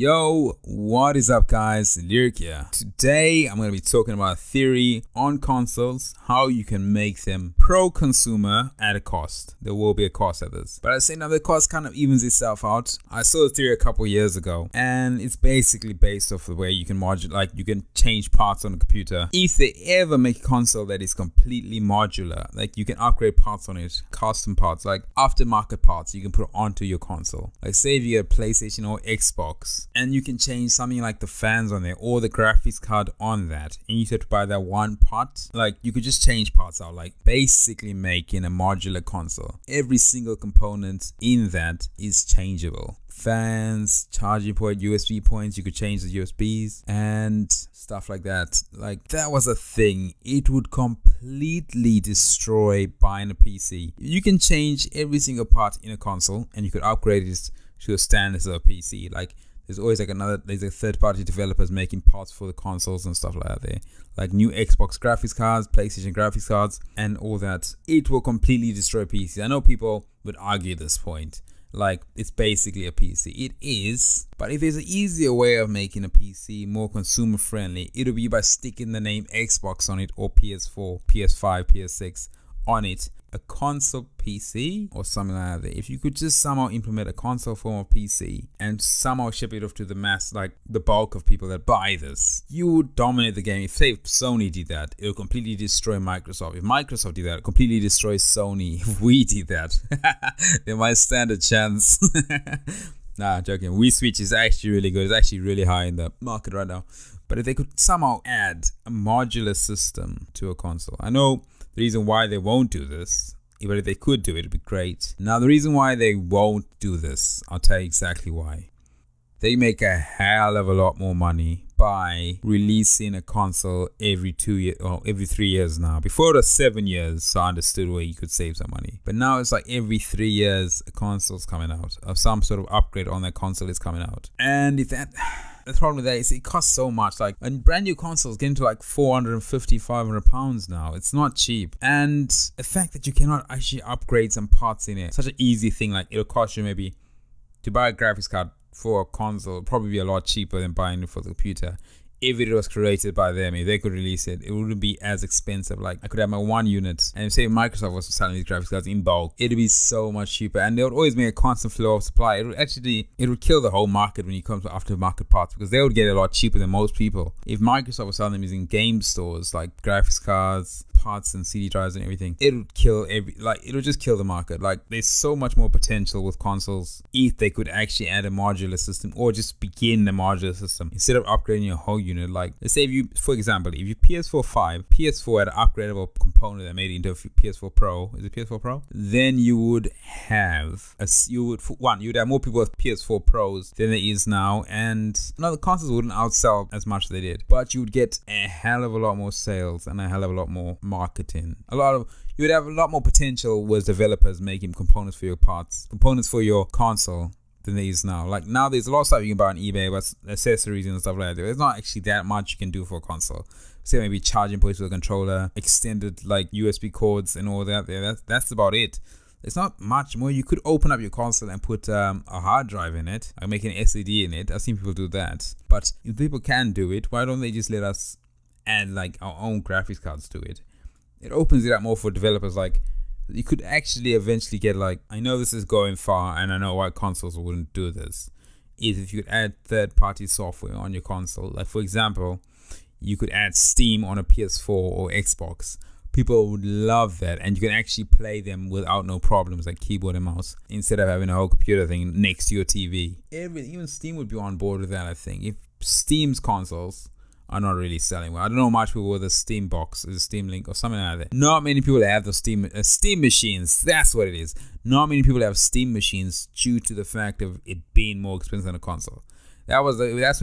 Yo, what is up guys, Leoric here. Today I'm going to be talking about a theory on consoles, how you can make them pro-consumer at a cost. There will be a cost at this, but I say now the cost kind of evens itself out. I saw the theory a couple years ago and it's basically based off the way you can modulate, like you can change parts on the computer. If they ever make a console that is completely modular, like you can upgrade parts on it, custom parts, like aftermarket parts you can put onto your console. Like say if you get a PlayStation or Xbox, and you can change something like the fans on there or the graphics card on that, and you have to buy that one part. Like you could just change parts out, like basically making a modular console. Every single component in that is changeable. Fans, charging port, USB points, you could change the USBs and stuff like that. Like that was a thing. It would completely destroy buying a PC. You can change every single part in a console and you could upgrade it to the standards of a PC. Like there's always like there's a third-party developers making parts for the consoles and stuff like that there. Like new Xbox graphics cards, PlayStation graphics cards, and all that. It will completely destroy PCs. I know people would argue this point. Like it's basically a PC. It is, but if there's an easier way of making a PC more consumer friendly, it'll be by sticking the name Xbox on it or PS4, PS5, PS6 on it. A console PC or something like that. If you could just somehow implement a console form of PC and somehow ship it off to the mass, like the bulk of people that buy this, you would dominate the game. If say Sony did that, it would completely destroy Microsoft. If Microsoft did that, it would completely destroy Sony. If we did that, they might stand a chance. Nah, joking. Wii Switch is actually really good. It's actually really high in the market right now. But if they could somehow add a modular system to a console, I know the reason why they won't do this, but if they could do it, it'd be great. Now, the reason why they won't do this, I'll tell you exactly why. They make a hell of a lot more money by releasing a console every 2 years or every 3 years now. Before it was 7 years, so I understood where you could save some money. But now it's like every 3 years a console's coming out, or some sort of upgrade on that console is coming out. And if that... The problem with that is it costs so much. Like a brand new console is getting to like 450, 500 pounds now. It's not cheap. And the fact that you cannot actually upgrade some parts in it, such an easy thing. Like it'll cost you maybe to buy a graphics card for a console, it'll probably be a lot cheaper than buying it for the computer. If it was created by them, if they could release it, it wouldn't be as expensive. Like I could have my one unit, and say Microsoft was selling these graphics cards in bulk, it'd be so much cheaper, and they would always make a constant flow of supply. It would kill the whole market when you come to aftermarket parts, because they would get it a lot cheaper than most people. If Microsoft was selling them using game stores like graphics cards, parts and CD drives and everything, it would kill it would just kill the market. Like there's so much more potential with consoles if they could actually add a modular system, or just begin the modular system instead of upgrading your whole unit. Like let's say if you, for example, if you PS4 had an upgradable component that made it into a PS4 Pro, is it PS4 Pro? Then you would have you'd have more people with PS4 Pros than there is now, and now the consoles wouldn't outsell as much as they did, but you would get a hell of a lot more sales and a hell of a lot more marketing. You would have a lot more potential with developers making components for your console than there is now. Like now there's a lot of stuff you can buy on eBay, but accessories and stuff like that. There's not actually that much you can do for a console. Say maybe charging ports for the controller, extended like USB cords and all that. That's about it. There's not much more. You could open up your console and put a hard drive in it, like make an SSD in it. I've seen people do that. But if people can do it, why don't they just let us add like our own graphics cards to it? It opens it up more for developers. Like you could actually eventually get, like, I know this is going far and I know why consoles wouldn't do this, is if you could add third-party software on your console. Like for example, you could add Steam on a PS4 or Xbox. People would love that, and you can actually play them without no problems, like keyboard and mouse, instead of having a whole computer thing next to your TV. Even Steam would be on board with that, I think. If Steam's consoles are not really selling well. I don't know much people with a Steam box, a Steam Link or something like that. Not many people have the Steam machines. That's what it is. Not many people have Steam machines due to the fact of it being more expensive than a console. That's what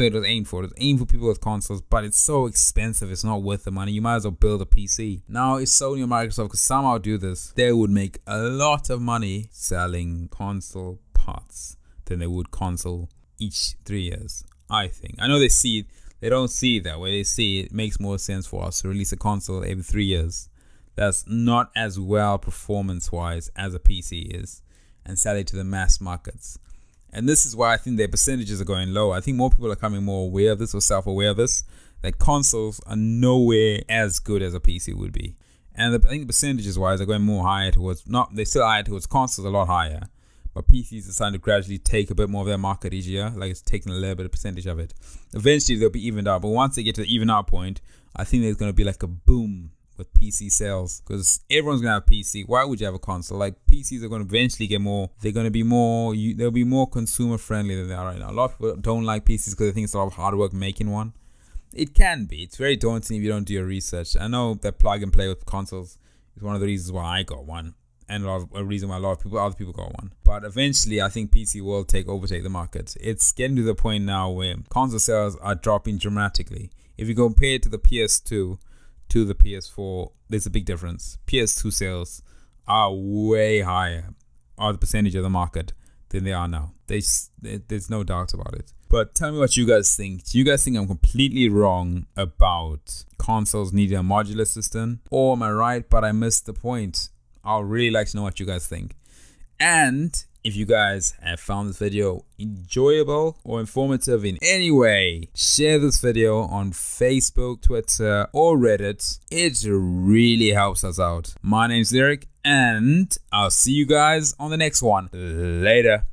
it was aimed for. It was aimed for people with consoles, but it's so expensive, it's not worth the money. You might as well build a PC. Now, if Sony or Microsoft could somehow do this, they would make a lot of money selling console parts than they would console each 3 years, I think. I know they don't see it that way. They see it makes more sense for us to release a console every 3 years that's not as well performance-wise as a PC is, and sell it to the mass markets. And this is why I think their percentages are going low. I think more people are becoming more aware of this or self-aware of this, that consoles are nowhere as good as a PC would be. And I think the percentages wise are going more higher towards, they're still higher towards consoles, a lot higher. But PCs are starting to gradually take a bit more of their market each year. Like it's taking a little bit of percentage of it. Eventually they'll be evened out. But once they get to the even out point, I think there's going to be like a boom with PC sales. Because everyone's going to have PC. Why would you have a console? Like PCs are going to eventually get more, they're going to be more, they'll be more consumer friendly than they are right now. A lot of people don't like PCs because they think it's a lot of hard work making one. It can be. It's very daunting if you don't do your research. I know that plug and play with consoles is one of the reasons why I got one. And a reason why other people got one. But eventually, I think PC will overtake the market. It's getting to the point now where console sales are dropping dramatically. If you compare it to the PS2 to the PS4, there's a big difference. PS2 sales are way higher, are the percentage of the market, than they are now. There's no doubt about it. But tell me what you guys think. Do you guys think I'm completely wrong about consoles needing a modular system? Or am I right, but I missed the point? I'll really like to know what you guys think. And if you guys have found this video enjoyable or informative in any way, share this video on Facebook, Twitter, or Reddit. It really helps us out. My name's Leoric, and I'll see you guys on the next one. Later.